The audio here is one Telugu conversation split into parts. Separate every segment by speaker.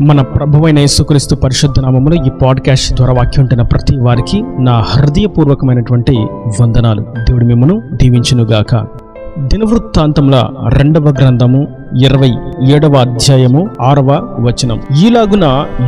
Speaker 1: మన ప్రభువైన యేసుక్రీస్తు పరిశుద్ధ నామములో ఈ పాడ్కాస్ట్ ద్వారా వాక్యం ఉంటున్న ప్రతి వారికి నా హృదయపూర్వకమైనటువంటి వందనాలు. దేవుడు మిమ్మను దీవించునుగాక. దినవృత్తాంతముల 2వ గ్రంథము 27వ అధ్యాయము 6వ వచనం. ఈలాగున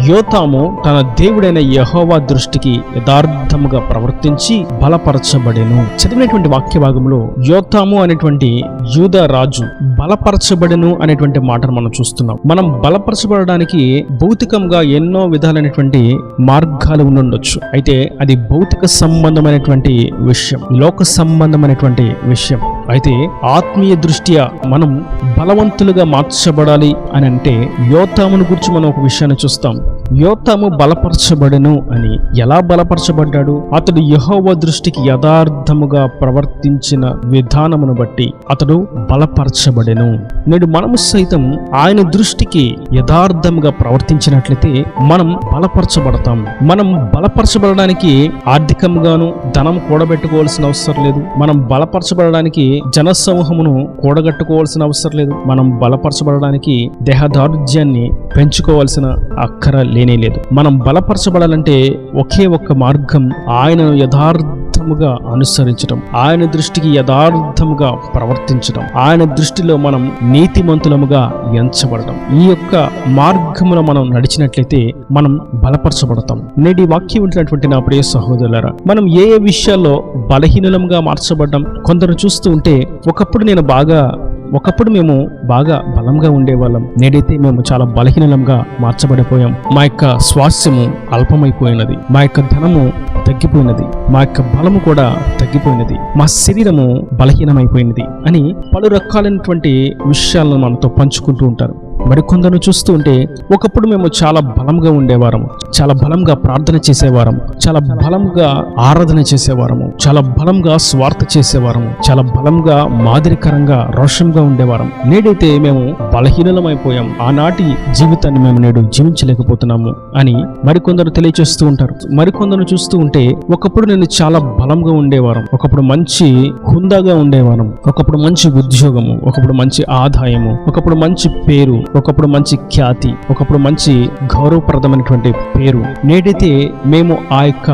Speaker 1: యోతాము తన దేవుడైన యెహోవా దృష్టికి యథార్థముగా ప్రవర్తించి బలపరచబడెను. చదివినటువంటి వాక్య భాగంలో యోతాము అనేటువంటి యూదా రాజు బలపరచబడెను అనేటువంటి మాటను మనం చూస్తున్నాం. మనం బలపరచబడడానికి భౌతికంగా ఎన్నో విధాలైనటువంటి మార్గాలు ఉండొచ్చు. అయితే అది భౌతిక సంబంధమైనటువంటి విషయం, లోక సంబంధమైనటువంటి విషయం. అయితే ఆత్మీయ దృష్ట్యా మనం బలవంతులుగా మార్చబడాలి అని అంటే యోతామును గురించి మనం ఒక విషయాన్ని చూస్తాం. యోతాము బలపరచబడెను అని. ఎలా బలపరచబడ్డాడు? అతడు యెహోవా దృష్టికి యథార్థముగా ప్రవర్తించిన విధానమును బట్టి అతడు బలపరచబడెను. నేడు మనము సైతం ఆయన దృష్టికి యథార్థముగా ప్రవర్తించినట్లయితే మనం బలపరచబడతాం. మనం బలపరచబడడానికి ఆర్థికంగాను ధనం కూడబెట్టుకోవాల్సిన అవసరం లేదు. మనం బలపరచబడడానికి జనసమూహమును కూడగట్టుకోవాల్సిన అవసరం లేదు. మనం బలపరచబడడానికి దేహదారుఢ్యాన్ని పెంచుకోవాల్సిన అక్కర లేనే లేదు. మనం బలపరచబడాలంటే ఒకే ఒక్క మార్గం, ఆయనను యథార్థముగా అనుసరించడం, ఆయన దృష్టికి యథార్థముగా ప్రవర్తించడం, ఆయన దృష్టిలో మనం నీతిమంతులముగా ఎంచబడడం. ఈ యొక్క మార్గములో మనం నడిచినట్లయితే మనం బలపరచబడతాం. నేటి వాక్యం ఉంటున్నటువంటి నా ప్రియ సహోదరులారా, మనం ఏ విషయాల్లో బలహీనులంగా మార్చబడ్డాం. కొందరు చూస్తూ ఉంటే ఒకప్పుడు మేము బాగా బలంగా ఉండేవాళ్ళం, నేడైతే మేము చాలా బలహీనంగా మార్చబడిపోయాం. మా యొక్క స్వాస్థ్యము అల్పమైపోయినది, మా యొక్క ధనము తగ్గిపోయినది, మా యొక్క బలము కూడా తగ్గిపోయినది, మా శరీరము బలహీనమైపోయినది అని పలు రకాలైనటువంటి విషయాలను మనతో పంచుకుంటూ ఉంటారు. మరికొందరు చూస్తూ ఉంటే ఒకప్పుడు మేము చాలా బలంగా ఉండేవారము, చాలా బలంగా ప్రార్థన చేసేవారము, చాలా బలంగా ఆరాధన చేసేవారము, చాలా బలంగా స్వార్థ చేసేవారము, చాలా బలంగా మాదిరికరంగా రోషంగా ఉండేవారం. నేడైతే మేము బలహీనమైపోయాం, ఆనాటి జీవితాన్ని మేము నేడు జీవించలేకపోతున్నాము అని మరికొందరు తెలియచేస్తూ ఉంటారు. మరికొందరు చూస్తూ ఉంటే ఒకప్పుడు నేను చాలా బలంగా ఉండేవారం, ఒకప్పుడు మంచి హుందాగా ఉండేవారం, ఒకప్పుడు మంచి ఉద్యోగము, ఒకప్పుడు మంచి ఆదాయము, ఒకప్పుడు మంచి పేరు, ఒకప్పుడు మంచి ఖ్యాతి, ఒకప్పుడు మంచి గౌరవప్రదమైనటువంటి పేరు. నేడైతే మేము ఆ యొక్క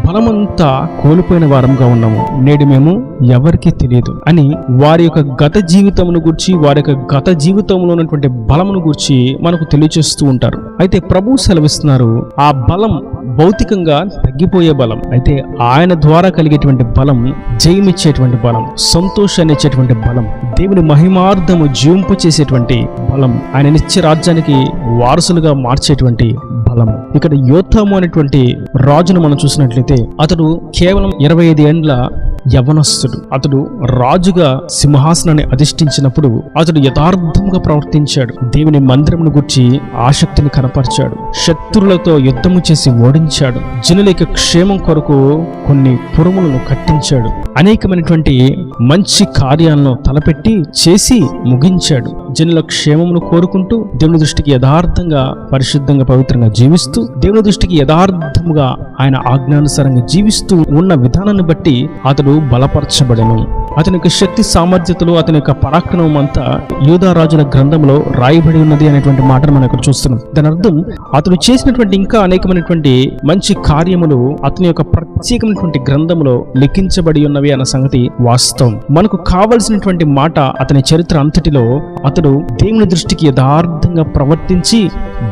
Speaker 1: బలమంతా కోల్పోయిన వారంగా ఉన్నాము. నేడు మేము ఎవరికీ తెలియదు అని వారి యొక్క గత జీవితమును గురించి, వారి యొక్క గత జీవితంలో ఉన్నటువంటి బలమును గురించి మనకు తెలియచేస్తూ ఉంటారు. అయితే ప్రభువు సెలవిస్తున్నారు, ఆ బలం భౌతికంగా తగ్గిపోయే బలం. అయితే ఆయన ద్వారా కలిగేటువంటి బలం జయమిచ్చేటువంటి బలం, సంతోషాన్ని ఇచ్చేటువంటి బలం, దేవుని మహిమార్థము జీవింపు చేసేటువంటి బలం, ఆయన నిత్య రాజ్యానికి వారసులుగా మార్చేటువంటి బలం. ఇక్కడ యోతాము అనేటువంటి రాజును మనం చూసినట్లయితే అతడు కేవలం 25 ఏండ్ల యవనస్తుడు. అతడు రాజుగా సింహాసనాన్ని అధిష్ఠించినప్పుడు అతడు యథార్థంగా ప్రవర్తించాడు. దేవుని మందిరమును గురించి ఆసక్తిని కనపరిచాడు, శత్రులతో యుద్ధము చేసి ఓడించాడు, జనుల క్షేమం కొరకు కొన్ని పురములను కట్టించాడు, అనేకమైనటువంటి మంచి కార్యాలను తలపెట్టి చేసి ముగించాడు. జనుల క్షేమమును కోరుకుంటూ దేవుని దృష్టికి యథార్థంగా పరిశుద్ధంగా పవిత్రంగా జీవిస్తూ దేవుని దృష్టికి యథార్థముగా ఆయన ఆజ్ఞానుసారంగా జీవిస్తూ ఉన్న విధానాన్ని బట్టి అతడు బలపరచబడెను. అతని యొక్క శక్తి సామర్థ్యతలు, అతని యొక్క పరాక్రమం అంతా యూదా రాజుల గ్రంథంలో రాయబడి ఉన్నది అనేటువంటి మాటను మనం ఇక్కడ చూస్తున్నాం. దాని అర్థం అతడు చేసినటువంటి ఇంకా అనేకమైనటువంటి మంచి కార్యములు అతని యొక్క ప్రత్యేకమైనటువంటి గ్రంథంలో లిఖించబడి ఉన్నవి అన్న సంగతి వాస్తవం. మనకు కావలసినటువంటి మాట అతని చరిత్ర అంతటిలో అతడు దేవుని దృష్టికి యథార్థంగా ప్రవర్తించి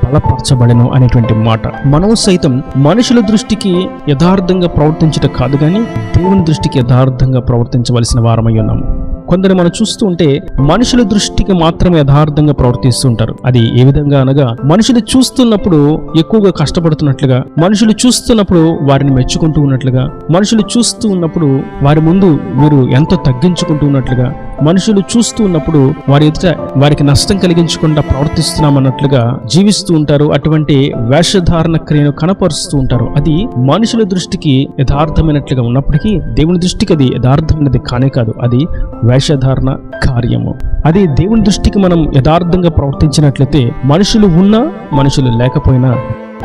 Speaker 1: బలపరచబడెను అనేటువంటి మాట. మనము సైతం మనుషుల దృష్టికి యథార్థంగా ప్రవర్తించడం కాదు కానీ దేవుని దృష్టికి యథార్థంగా ప్రవర్తించవలసిన వారమై ఉన్నాము. కొందరు మనం చూస్తూ ఉంటే మనుషుల దృష్టికి మాత్రమే యథార్థంగా ప్రవర్తిస్తూ ఉంటారు. అది ఏ విధంగా అనగా, మనుషులు చూస్తున్నప్పుడు ఎక్కువగా కష్టపడుతున్నట్లుగా, మనుషులు చూస్తున్నప్పుడు వారిని మెచ్చుకుంటూ ఉన్నట్లుగా, మనుషులు చూస్తూ ఉన్నప్పుడు వారి ముందు వీరు ఎంతో తగ్గించుకుంటూ ఉన్నట్లుగా, మనుషులు చూస్తూ ఉన్నప్పుడు వారి ఎదుట వారికి నష్టం కలిగించకుండా ప్రవర్తిస్తున్నామన్నట్లుగా జీవిస్తూ ఉంటారు. అటువంటి వేషధారణ క్రియను కనపరుస్తూ ఉంటారు. అది మనుషుల దృష్టికి యథార్థమైనట్లుగా ఉన్నప్పటికీ దేవుని దృష్టికి అది యథార్థమైనది కానే కాదు. అది వేషధారణ కార్యము. అది దేవుని దృష్టికి మనం యథార్థంగా ప్రవర్తించినట్లయితే మనుషులు ఉన్నా మనుషులు లేకపోయినా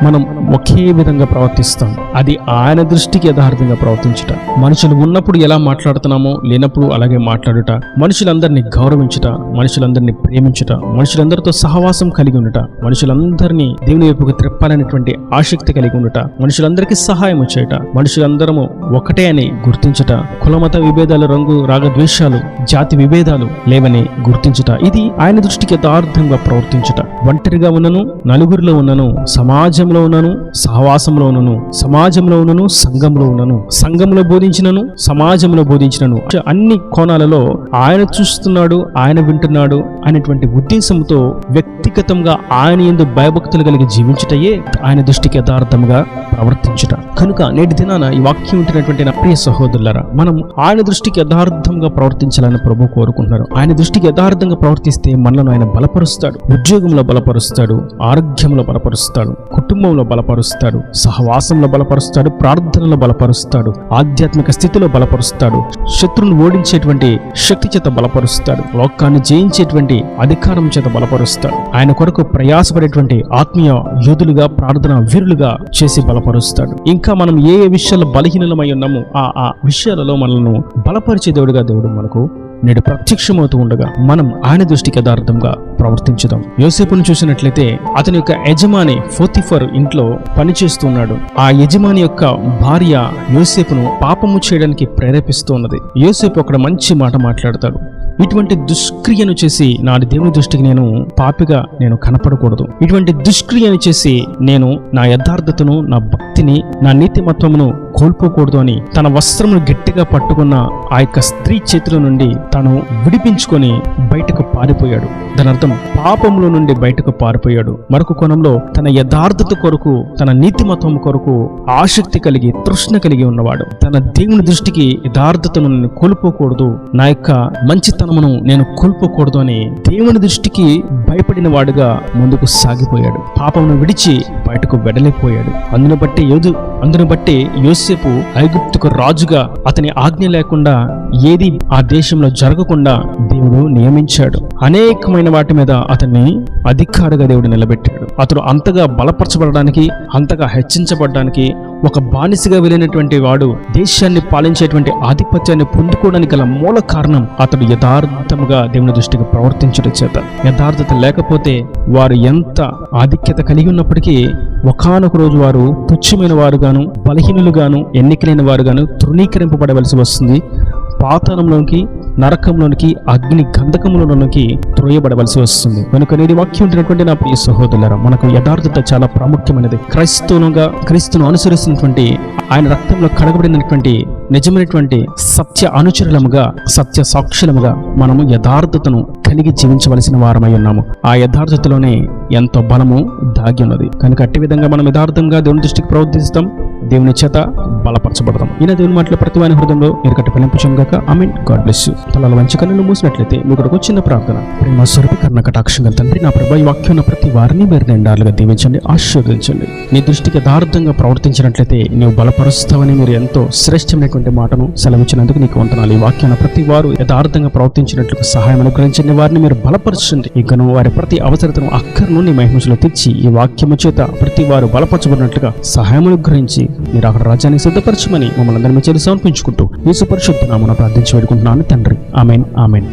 Speaker 1: మనం ఒకే విధంగా ప్రవర్తిస్తాం. అది ఆయన దృష్టికి యథార్థంగా ప్రవర్తించుట. మనుషులు ఉన్నప్పుడు ఎలా మాట్లాడుతున్నామో లేనప్పుడు అలాగే మాట్లాడుట, మనుషులందరినీ గౌరవించుట, మనుషులందరినీ ప్రేమించుట, మనుషులందరితో సహవాసం కలిగి ఉండుట, మనుషులందరినీ దేవుని వైపుకు త్రిప్పాలనేటువంటి ఆసక్తి కలిగి ఉండుట, మనుషులందరికీ సహాయం చేయట, మనుషులందరము ఒకటే అని గుర్తించుట, కులమత విభేదాలు, రంగు రాగద్వేషాలు, జాతి విభేదాలు లేవని గుర్తించుట, ఇది ఆయన దృష్టికి యథార్థంగా ప్రవర్తించుట. ఒంటరిగా ఉన్నను, నలుగురిలో ఉన్నను, సమాజంలో ఉన్నను, సహవాసంలో ఉన్నను, సమాజంలో ఉన్నను, సంఘంలో ఉన్నను, సంఘంలో బోధించినను, సమాజంలో బోధించినను, అన్ని కోణాలలో ఆయన చూస్తున్నాడు, ఆయన వింటున్నాడు అనేటువంటి ఉద్దేశంతో వ్యక్తిగతంగా ఆయన యందు భయభక్తులు కలిగి జీవించుటయే ఆయన దృష్టికి యథార్థంగా ప్రవర్తించుట. కనుక నేటి దినాన ఈ వాక్యం వింటున్నటువంటి నా ప్రియ సహోదరులారా, మనం ఆయన దృష్టికి యథార్థంగా ప్రవర్తించాలని ప్రభు కోరుకుంటున్నారు. ఆయన దృష్టికి యథార్థంగా ప్రవర్తిస్తే మనలను ఆయన బలపరుస్తాడు. ఉద్యోగంలో బలపరుస్తాడు, ఆరోగ్యంలో బలపరుస్తాడు, కుటుంబంలో బలపరుస్తాడు, సహవాసంలో బలపరుస్తాడు, ప్రార్థనలో బలపరుస్తాడు, ఆధ్యాత్మిక స్థితిలో బలపరుస్తాడు, శత్రువును ఓడించేటువంటి శక్తి చేత బలపరుస్తాడు, లోకాన్ని జయించేటువంటి అధికారం చేత బలపరుస్తాడు. ఆయన కొరకు ప్రయాసపడేటువంటి ఆత్మీయ యోధులుగా, ప్రార్థన వీరులుగా చేసి బలపరుస్తాడు. ఇంకా మనం ఏ విషయాల్లో బలహీనమై ఉన్నామో ఆ విషయాలలో మనల్ని బలపరిచే దేవుడు మనకు నేడు ప్రత్యక్షమవుతూ ఉండగా మనం ఆయన దృష్టికి యథార్థంగా ప్రవర్తించుదాం. యోసేపును చూసినట్లయితే అతని యొక్క యజమాని పోతిఫర్ ఇంట్లో పనిచేస్తున్నాడు. ఆ యజమాని యొక్క భార్య యోసేపును పాపము చేయడానికి ప్రేరేపిస్తూ ఉన్నది. యోసేపు అక్కడ మంచి మాట మాట్లాడతాడు. ఇటువంటి దుష్క్రియను చేసి నా దేవుని దృష్టికి నేను పాపిగా నేను కనపడకూడదు. ఇటువంటి దుష్క్రియను చేసి నేను నా యథార్థతను, నా భక్తిని, నా నీతిమత్వమును కోల్పోకూడదు అని తన వస్త్రమును గట్టిగా పట్టుకున్న ఆ యొక్క స్త్రీ చేతుల నుండి తను విడిపించుకొని బయటకు పారిపోయాడు. దాని అర్థం పాపంలో నుండి బయటకు పారిపోయాడు. మరొక కోణంలో తన యథార్థత కొరకు, తన నీతిమత్వం కొరకు ఆసక్తి కలిగి, తృష్ణ కలిగి ఉన్నవాడు. తన దేవుని దృష్టికి యథార్థతను నేను కోల్పోకూడదు, నా యొక్క మంచితనమును నేను కోల్పోకూడదు అని దేవుని దృష్టికి భయపడిన వాడుగా ముందుకు సాగిపోయాడు. పాపమును విడిచి బయటకు వెడలేకపోయాడు. అందును బట్టి యోసేపు ఐగుప్తుకు రాజుగా, అతని ఆజ్ఞ లేకుండా ఏది ఆ దేశంలో జరగకుండా దేవుడు నియమించాడు. అనేకమైన వాటి మీద అతన్ని అధికారిగా దేవుడు నిలబెట్టాడు. అతడు అంతగా బలపరచబడడానికి, అంతగా హెచ్చించబడడానికి, ఒక బానిసగా వెళ్ళినటువంటి వాడు దేశాన్ని పాలించేటువంటి ఆధిపత్యాన్ని పొందుకోవడానికి గల మూల కారణం అతడు యథార్థముగా దేవుని దృష్టికి ప్రవర్తించడం చేత. యథార్థత లేకపోతే వారు ఎంత ఆధిక్యత కలిగి ఉన్నప్పటికీ ఒకానొక రోజు వారు తుచ్చమైన వారుగాను, బలహీనులుగాను, ఎన్నికలైన వారుగాను తృణీకరింపబడవలసి వస్తుంది. పాతాళంలోనికి, నరకంలోనికి, అగ్ని గంధకములోనికి త్రోయబడవలసి వస్తుంది. కనుక నేటి వాక్యం ఉంటున్నటువంటి నా ప్రియ సహోదరులారా, మనకు యథార్థత చాలా ప్రాముఖ్యమైనది. క్రీస్తును అనుసరిస్తున్నటువంటి, ఆయన రక్తంలో కడగబడినటువంటి నిజమైనటువంటి సత్య అనుచరులముగా, సత్య సాక్షులముగా మనము యథార్థతను కలిగి జీవించవలసిన వారమై ఉన్నాము. ఆ యథార్థతలోనే ఎంతో బలము దాగి ఉన్నది. కనుక అట్టి విధంగా మనం యథార్థంగా దేవుని దృష్టికి ప్రవర్తిస్తాం, దేవుని చేత బలపరచబడతాం. ఈయన దేవుని మాటల ప్రతి వాని హృదయంలో ఎరుకట్టి ఫలింపుచం గాక. ఆమేన్. God bless you. తలల వంచి కన్నులు మూసినట్లయితే మీకు ఒక చిన్న ప్రార్థన. ప్రేమ స్వరూపి కర్ణ కటాక్షంగా తండ్రి, నా ప్రభు ఈ వాక్యం ప్రతి వారిని మీరు నిండాలుగా దీవించండి, ఆశీర్వదించండి. నీ దృష్టికి యథార్థంగా ప్రవర్తించినట్లయితే నీవు బలపరుస్తావని మీరు ఎంతో శ్రేష్టమైనటువంటి మాటను సెలవిచ్చినందుకు నీకు వందనాలు. ఈ వాక్యాన్ని ప్రతి వారు యథార్థంగా ప్రవర్తించినట్లుగా సహాయం అనుగ్రహించండి, వారిని మీరు బలపరచండి. ఇంకను వారి ప్రతి అవసరతను అక్కర్ను నీ మహిమలో తెచ్చి ఈ వాక్యము చేత ప్రతి వారు బలపరచబడినట్లుగా సహాయం అనుగ్రహించి మీరు అక్కడ రాజ్యాన్ని సిద్ధపరచమని మమ్మల్ని అందరినీ చేసి సమర్పించుకుంటూ యేసు పరిశుద్ధ నామమున ప్రార్థించి వేడుకుంటున్నాను తండ్రి. ఆమేన్. ఆమేన్.